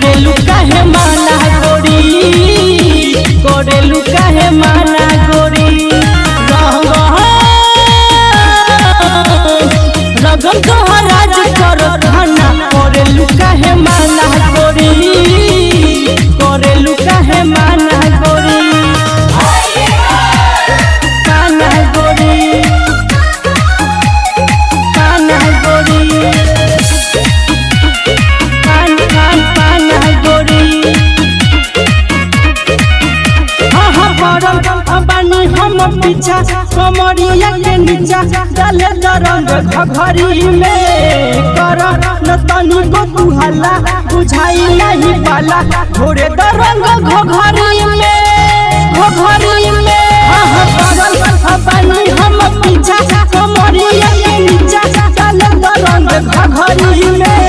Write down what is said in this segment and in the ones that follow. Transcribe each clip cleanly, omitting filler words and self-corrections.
कोरेलू काहे माना गोरी, कोरेलू काहे माना गोरी। रगम तोहर राज करो खाना, कोरेलू काहे माना गोरी, कोरेलू काहे माना गोरी, माना गोरी, माना गोरी, माना गोरी। बानी हम पीछा कमरिया के नीचा डाले रंग घघरी में कर न तनी को तू हल्ला बुझाई नहीं पाला घोड़े रंग घघरी में, घघरी में। बानी हम पीछा कमरिया के नीचा डाले रंग घघरी में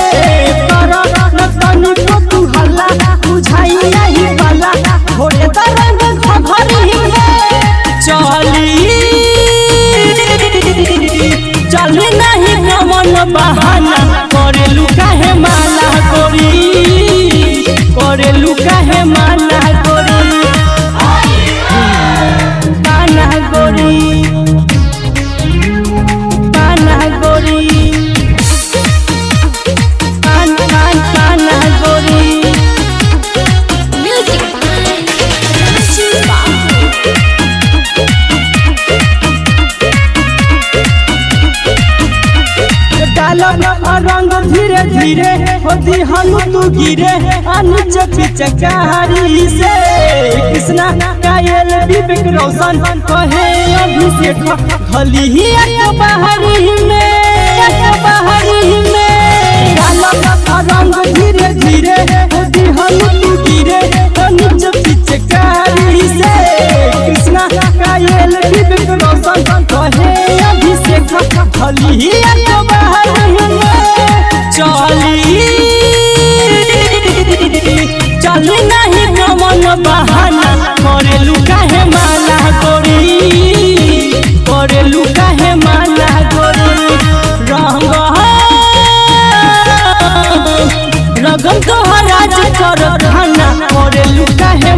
कर न तनी को तू हल्ला बुझाई नहीं पाला घोड़े रंग घघरी में। चली नहीं कमन बहाना, कोरेलू काहे माना गोरी, कोरेलू काहे माना गोरी, माना गोरी, माना गोरी, माना गोरी। रंग धीरे धीरे होती हम तू गिरे अनिच पिचकारी से कृष्णा कायल विवेक रोशन कहे अभिषेक भली ही बाहरी में, बाहरी में। रंग धीरे धीरे होती हम तू गिरे अनिच पिचकारी से कृष्णा कायल विवेक रोशन कहे अभिषेक भली ही चली नहीं कमन बहाना, कोरेलू काहे माना गोरी, कोरेलू काहे माना गोरी। रगम तोहर राज करो खाना, कोरेलू काहे